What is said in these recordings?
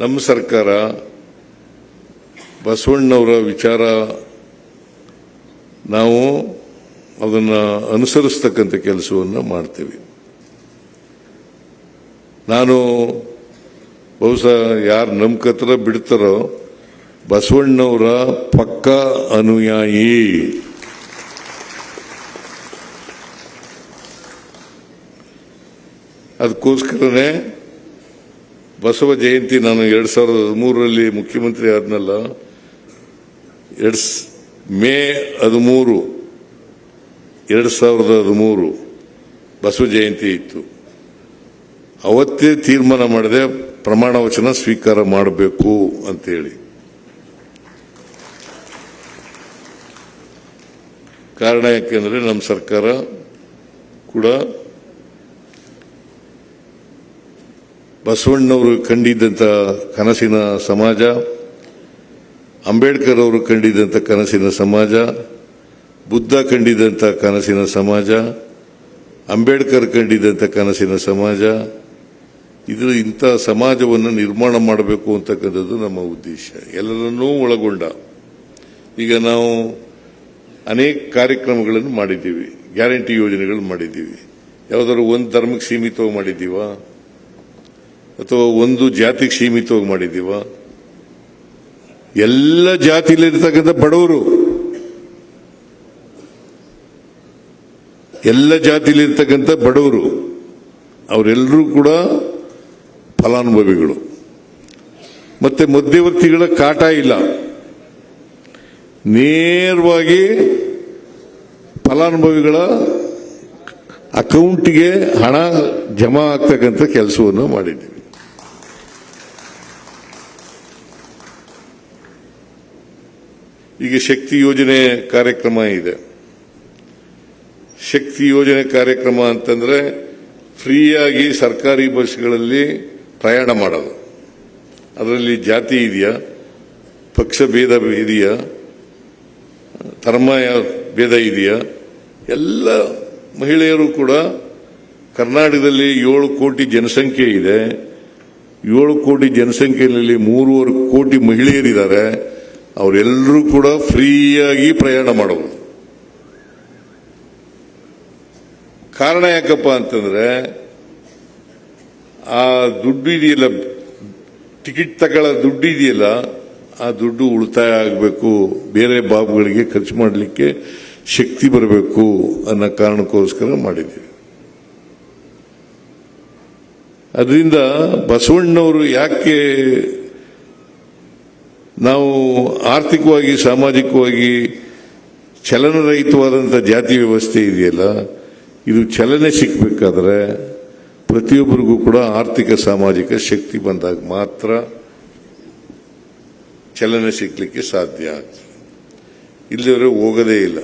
ನಮ್ಮ ಸರ್ಕಾರ ಬಸವಣ್ಣವರ ವಿಚಾರ ನಾವು ಅದನ್ನು ಅನುಸರಿಸ್ತಕ್ಕಂಥ ಕೆಲಸವನ್ನು ಮಾಡ್ತೀವಿ. ನಾನು ಬಹುಶಃ ಯಾರು ನಂಬ್ಕತ್ರ ಬಿಡ್ತಾರೋ ಬಸವಣ್ಣವರ ಪಕ್ಕ ಅನುಯಾಯಿ. ಅದಕ್ಕೋಸ್ಕರನೇ ಬಸವ ಜಯಂತಿ ನಾನು 2013 ಮುಖ್ಯಮಂತ್ರಿ ಆದ್ನಲ್ಲ, ಮೇ 13, 2013 ಬಸವ ಜಯಂತಿ ಇತ್ತು. ಅವತ್ತೇ ತೀರ್ಮಾನ ಮಾಡಿದೆ ಪ್ರಮಾಣ ವಚನ ಸ್ವೀಕಾರ ಮಾಡಬೇಕು ಅಂತೇಳಿ. ಕಾರಣ ಯಾಕೆಂದ್ರೆ ನಮ್ಮ ಸರ್ಕಾರ ಕೂಡ ಬಸವಣ್ಣವರು ಕಂಡಿದ್ದಂಥ ಕನಸಿನ ಸಮಾಜ, ಅಂಬೇಡ್ಕರ್ ಅವರು ಕಂಡಿದ್ದಂಥ ಕನಸಿನ ಸಮಾಜ, ಬುದ್ಧ ಕಂಡಿದ್ದಂಥ ಕನಸಿನ ಸಮಾಜ, ಅಂಬೇಡ್ಕರ್ ಕಂಡಿದ್ದಂಥ ಕನಸಿನ ಸಮಾಜ, ಇಂಥ ಸಮಾಜವನ್ನು ನಿರ್ಮಾಣ ಮಾಡಬೇಕು ಅಂತಕ್ಕಂಥದ್ದು ನಮ್ಮ ಉದ್ದೇಶ. ಎಲ್ಲರನ್ನೂ ಒಳಗೊಂಡ ಈಗ ನಾವು ಅನೇಕ ಕಾರ್ಯಕ್ರಮಗಳನ್ನು ಮಾಡಿದ್ದೀವಿ, ಗ್ಯಾರಂಟಿ ಯೋಜನೆಗಳು ಮಾಡಿದ್ದೀವಿ. ಯಾವುದಾದ್ರು ಒಂದು ಧರ್ಮಕ್ಕೆ ಸೀಮಿತವಾಗಿ ಮಾಡಿದ್ದೀವ ಅಥವಾ ಒಂದು ಜಾತಿಗೆ ಸೀಮಿತವಾಗಿ ಮಾಡಿದ್ದೀವ? ಎಲ್ಲ ಜಾತಿಯಲ್ಲಿರ್ತಕ್ಕಂಥ ಬಡವರು, ಎಲ್ಲ ಜಾತಿಯಲ್ಲಿರ್ತಕ್ಕಂಥ ಬಡವರು ಅವರೆಲ್ಲರೂ ಕೂಡ ಫಲಾನುಭವಿಗಳು. ಮತ್ತೆ ಮಧ್ಯವರ್ತಿಗಳ ಕಾಟ ಇಲ್ಲ, ನೇರವಾಗಿ ಫಲಾನುಭವಿಗಳ ಅಕೌಂಟ್ಗೆ ಹಣ ಜಮಾ ಆಗ್ತಕ್ಕಂಥ ಕೆಲಸವನ್ನು ಮಾಡಿದ್ದೀವಿ. ಈಗ ಶಕ್ತಿ ಯೋಜನೆ ಕಾರ್ಯಕ್ರಮ ಇದೆ. ಶಕ್ತಿ ಯೋಜನೆ ಕಾರ್ಯಕ್ರಮ ಅಂತಂದ್ರೆ ಫ್ರೀಯಾಗಿ ಸರ್ಕಾರಿ ಬಸ್ಗಳಲ್ಲಿ ಪ್ರಯಾಣ ಮಾಡೋದು. ಅದರಲ್ಲಿ ಜಾತಿ ಇದೆಯಾ, ಪಕ್ಷ ಭೇದ ಇದೆಯಾ, ಧರ್ಮ ಭೇದ ಇದೆಯಾ? ಎಲ್ಲ ಮಹಿಳೆಯರು ಕೂಡ ಕರ್ನಾಟಕದಲ್ಲಿ 7 ಕೋಟಿ ಜನಸಂಖ್ಯೆ ಇದೆ. 7 ಕೋಟಿ ಜನಸಂಖ್ಯೆಯಲ್ಲಿ 3.5 ಕೋಟಿ ಮಹಿಳೆಯರಿದ್ದಾರೆ. ಅವರೆಲ್ಲರೂ ಕೂಡ ಫ್ರೀಯಾಗಿ ಪ್ರಯಾಣ ಮಾಡಬಹುದು. ಕಾರಣ ಯಾಕಪ್ಪ ಅಂತಂದ್ರೆ ಆ ದುಡ್ಡು ಇದೆಯಲ್ಲ, ಟಿಕೆಟ್ ತಗೊಳ್ಳೋ ದುಡ್ಡು ಇದೆಯಲ್ಲ, ಆ ದುಡ್ಡು ಉಳಿತಾಯ ಆಗಬೇಕು, ಬೇರೆ ಬಾಬುಗಳಿಗೆ ಖರ್ಚು ಮಾಡಲಿಕ್ಕೆ ಶಕ್ತಿ ಬರಬೇಕು ಅನ್ನೋ ಕಾರಣಕ್ಕೋಸ್ಕರ ಮಾಡಿದ್ದೀವಿ. ಅದರಿಂದ ಬಸವಣ್ಣವರು ಯಾಕೆ ನಾವು ಆರ್ಥಿಕವಾಗಿ ಸಾಮಾಜಿಕವಾಗಿ ಚಲನರಹಿತವಾದಂಥ ಜಾತಿ ವ್ಯವಸ್ಥೆ ಇದೆಯಲ್ಲ, ಇದು ಚಲನೆ ಸಿಕ್ಕಬೇಕಾದ್ರೆ ಪ್ರತಿಯೊಬ್ಬರಿಗೂ ಕೂಡ ಆರ್ಥಿಕ ಸಾಮಾಜಿಕ ಶಕ್ತಿ ಬಂದಾಗ ಮಾತ್ರ ಚಲನೆ ಸಿಕ್ಕಲಿಕ್ಕೆ ಸಾಧ್ಯ ಆಗ್ತದೆ. ಇಲ್ಲಿವರೆ ಹೋಗೋದೇ ಇಲ್ಲ.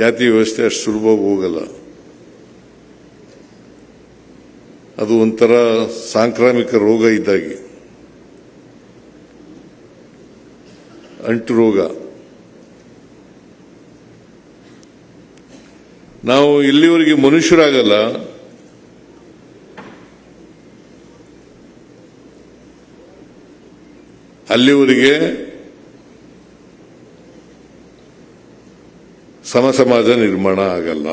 ಜಾತಿ ವ್ಯವಸ್ಥೆ ಅಷ್ಟು ಸುಲಭವಾಗಿ ಹೋಗಲ್ಲ. ಅದು ಒಂಥರ ಸಾಂಕ್ರಾಮಿಕ ರೋಗ ಇದ್ದಾಗೆ, ಅಂಟು ರೋಗ. ನಾವು ಇಲ್ಲಿವರೆಗೆ ಮನುಷ್ಯರಾಗಲ್ಲ, ಅಲ್ಲಿವರೆಗೆ ಸಮಾಜ ನಿರ್ಮಾಣ ಆಗಲ್ಲ.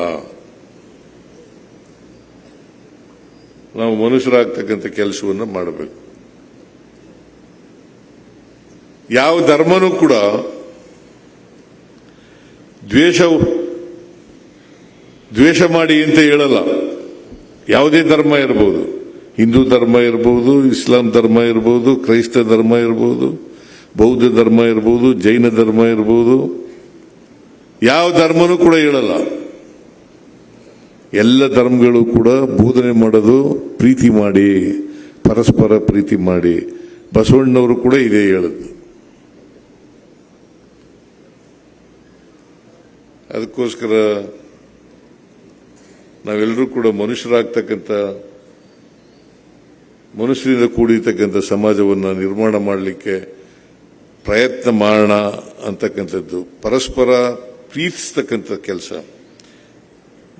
ನಾವು ಮನುಷ್ಯರಾಗ್ತಕ್ಕಂಥ ಕೆಲಸವನ್ನು ಮಾಡಬೇಕು. ಯಾವ ಧರ್ಮನೂ ಕೂಡ ದ್ವೇಷ ಮಾಡಿ ಅಂತ ಹೇಳಲ್ಲ. ಯಾವುದೇ ಧರ್ಮ ಇರಬಹುದು, ಹಿಂದೂ ಧರ್ಮ ಇರಬಹುದು, ಇಸ್ಲಾಂ ಧರ್ಮ ಇರಬಹುದು, ಕ್ರೈಸ್ತ ಧರ್ಮ ಇರಬಹುದು, ಬೌದ್ಧ ಧರ್ಮ ಇರಬಹುದು, ಜೈನ ಧರ್ಮ ಇರಬಹುದು, ಯಾವ ಧರ್ಮನೂ ಕೂಡ ಹೇಳಲ್ಲ. ಎಲ್ಲ ಧರ್ಮಗಳು ಕೂಡ ಬೋಧನೆ ಮಾಡೋದು ಪ್ರೀತಿ ಮಾಡಿ, ಪರಸ್ಪರ ಪ್ರೀತಿ ಮಾಡಿ. ಬಸವಣ್ಣವರು ಕೂಡ ಇದೇ ಹೇಳದ್ದು. ಅದಕ್ಕೋಸ್ಕರ ನಾವೆಲ್ಲರೂ ಕೂಡ ಮನುಷ್ಯರಾಗ್ತಕ್ಕಂಥ, ಮನುಷ್ಯರಿಂದ ಕೂಡಿರ್ತಕ್ಕಂಥ ಸಮಾಜವನ್ನು ನಿರ್ಮಾಣ ಮಾಡಲಿಕ್ಕೆ ಪ್ರಯತ್ನ ಮಾಡೋಣ ಅಂತಕ್ಕಂಥದ್ದು. ಪರಸ್ಪರ ಪ್ರೀತಿಸ್ತಕ್ಕಂಥ ಕೆಲಸ.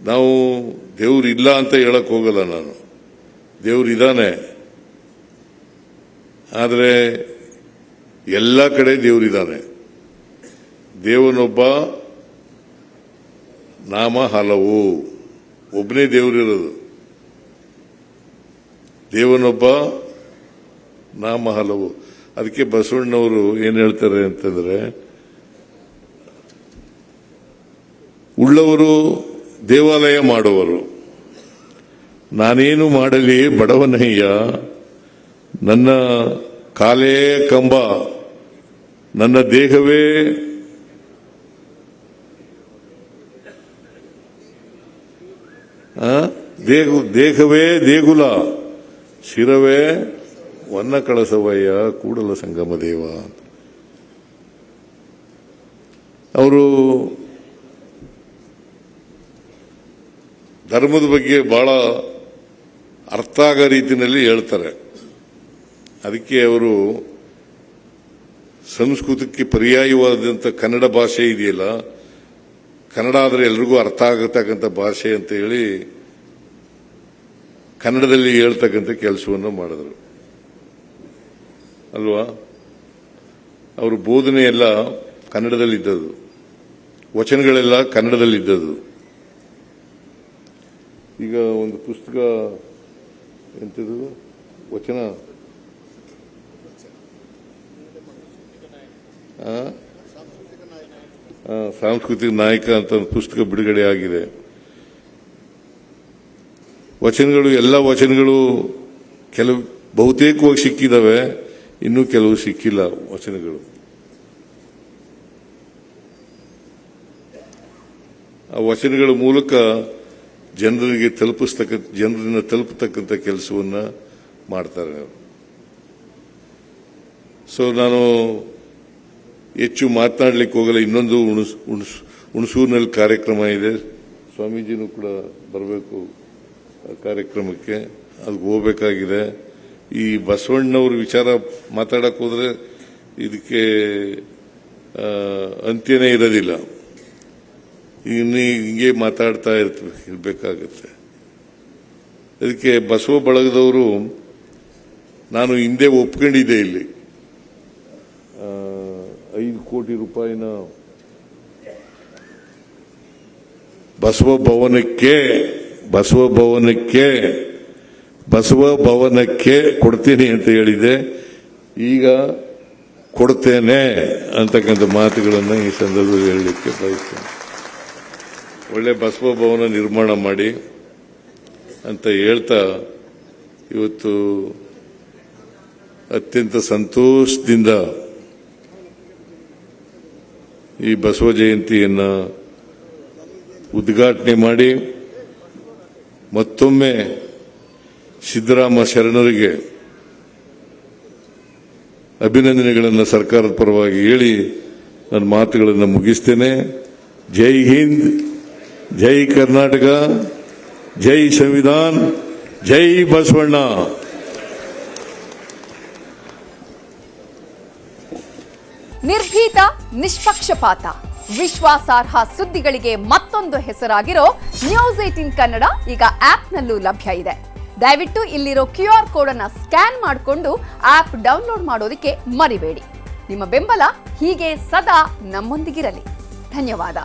ನಾವು ದೇವರು ಇಲ್ಲ ಅಂತ ಹೇಳಕ್ ಹೋಗಲ್ಲ ನಾನು. ದೇವರಿದ್ದಾನೆ, ಆದರೆ ಎಲ್ಲ ಕಡೆ ದೇವರಿದ್ದಾನೆ. ದೇವನೊಬ್ಬ, ನಾಮ ಹಲವು. ಒಬ್ಬನೇ ದೇವರಿರೋದು. ದೇವನೊಬ್ಬ, ನಾಮ ಹಲವು. ಅದಕ್ಕೆ ಬಸವಣ್ಣವರು ಏನ್ ಹೇಳ್ತಾರೆ ಅಂತಂದ್ರೆ, ಉಳ್ಳವರು ದೇವಾಲಯ ಮಾಡುವರು, ನಾನೇನು ಮಾಡಲಿ ಬಡವನಯ್ಯ, ನನ್ನ ಕಾಲೇ ಕಂಬ, ನನ್ನ ದೇಹವೇ ದೇಹವೇ ದೇಗುಲ, ಶಿರವೇ ವನ್ನ ಕಳಸವಯ್ಯ ಕೂಡಲ ಸಂಗಮ ದೇವ. ಅವರು ಧರ್ಮದ ಬಗ್ಗೆ ಬಹಳ ಅರ್ಥ ಆಗೋ ರೀತಿಯಲ್ಲಿ ಹೇಳ್ತಾರೆ. ಅದಕ್ಕೆ ಅವರು ಸಂಸ್ಕೃತಕ್ಕೆ ಪರ್ಯಾಯವಾದಂಥ ಕನ್ನಡ ಭಾಷೆ ಇದೆಯಲ್ಲ, ಕನ್ನಡ ಆದರೆ ಎಲ್ರಿಗೂ ಅರ್ಥ ಆಗತಕ್ಕಂಥ ಭಾಷೆ ಅಂತ ಹೇಳಿ ಕನ್ನಡದಲ್ಲಿ ಹೇಳ್ತಕ್ಕಂಥ ಕೆಲಸವನ್ನು ಮಾಡಿದ್ರು ಅಲ್ವಾ. ಅವರು ಬೋಧನೆ ಎಲ್ಲ ಕನ್ನಡದಲ್ಲಿದ್ದದ್ದು, ವಚನಗಳೆಲ್ಲ ಕನ್ನಡದಲ್ಲಿದ್ದದ್ದು. ಈಗ ಒಂದು ಪುಸ್ತಕ ಎಂಥದ್ದು, ವಚನ ಸಾಂಸ್ಕೃತಿಕ ನಾಯಕ ಅಂತ ಒಂದು ಪುಸ್ತಕ ಬಿಡುಗಡೆ ಆಗಿದೆ. ವಚನಗಳು, ಎಲ್ಲ ವಚನಗಳು ಕೆಲವು ಬಹುತೇಕವಾಗಿ ಸಿಕ್ಕಿದಾವೆ, ಇನ್ನೂ ಕೆಲವು ಸಿಕ್ಕಿಲ್ಲ ವಚನಗಳು. ಆ ವಚನಗಳ ಮೂಲಕ ಜನರನ್ನ ತಲುಪತಕ್ಕಂಥ ಕೆಲಸವನ್ನ ಮಾಡ್ತಾರೆ. ಸೊ ನಾನು ಹೆಚ್ಚು ಮಾತನಾಡಲಿಕ್ಕೆ ಹೋಗಲ್ಲ. ಇನ್ನೊಂದು ಹುಣಸೂರಿನಲ್ಲಿ ಕಾರ್ಯಕ್ರಮ ಇದೆ, ಸ್ವಾಮೀಜಿನೂ ಕೂಡ ಬರಬೇಕು ಕಾರ್ಯಕ್ರಮಕ್ಕೆ, ಅದಕ್ಕೆ ಹೋಗಬೇಕಾಗಿದೆ. ಈ ಬಸವಣ್ಣವ್ರ ವಿಚಾರ ಮಾತಾಡಕ್ ಹೋದ್ರೆ ಇದಕ್ಕೆ ಅಂತ್ಯನೇ ಇರೋದಿಲ್ಲ. ಇನ್ನು ಹಿಂಗೆ ಮಾತಾಡ್ತಾ ಇರಬೇಕಾಗತ್ತೆ. ಅದಕ್ಕೆ ಬಸವ ಬಳಗದವರು, ನಾನು ಹಿಂದೆ ಒಪ್ಕೊಂಡಿದ್ದೆ, ಇಲ್ಲಿ 5 ಕೋಟಿ ರೂಪಾಯಿನ ಬಸವ ಭವನಕ್ಕೆ ಕೊಡ್ತೀನಿ ಅಂತ ಹೇಳಿದೆ. ಈಗ ಕೊಡ್ತೇನೆ ಅಂತಕ್ಕಂಥ ಮಾತುಗಳನ್ನು ಈ ಸಂದರ್ಭದಲ್ಲಿ ಹೇಳಲಿಕ್ಕೆ ಬಯಸ್ತೇನೆ. ಒಳ್ಳೆ ಬಸವ ಭವನ ನಿರ್ಮಾಣ ಮಾಡಿ ಅಂತ ಹೇಳ್ತಾ, ಇವತ್ತು ಅತ್ಯಂತ ಸಂತೋಷದಿಂದ ಈ ಬಸವ ಜಯಂತಿಯನ್ನು ಉದ್ಘಾಟನೆ ಮಾಡಿ, ಮತ್ತೊಮ್ಮೆ ಸಿದ್ದರಾಮ ಶರಣರಿಗೆ ಅಭಿನಂದನೆಗಳನ್ನು ಸರ್ಕಾರದ ಪರವಾಗಿ ಹೇಳಿ ನನ್ನ ಮಾತುಗಳನ್ನು ಮುಗಿಸ್ತೇನೆ. ಜೈ ಹಿಂದ್, ಜೈ ಕರ್ನಾಟಕ, ಜೈ ಸಂವಿಧಾನ, ಜೈ ಬಸವಣ್ಣ. ನಿರ್ಭೀತ, ನಿಷ್ಪಕ್ಷಪಾತ, ವಿಶ್ವಾಸಾರ್ಹ ಸುದ್ದಿಗಳಿಗೆ ಮತ್ತೊಂದು ಹೆಸರಾಗಿರೋ ನ್ಯೂಸ್ 18 ಕನ್ನಡ ಈಗ ಆಪ್ನಲ್ಲೂ ಲಭ್ಯ ಇದೆ. ದಯವಿಟ್ಟು ಇಲ್ಲಿರೋ QR ಕೋಡ್ ಅನ್ನು ಸ್ಕ್ಯಾನ್ ಮಾಡಿಕೊಂಡು ಆಪ್ ಡೌನ್ಲೋಡ್ ಮಾಡೋದಕ್ಕೆ ಮರಿಬೇಡಿ. ನಿಮ್ಮ ಬೆಂಬಲ ಹೀಗೆ ಸದಾ ನಮ್ಮೊಂದಿಗಿರಲಿ. ಧನ್ಯವಾದ.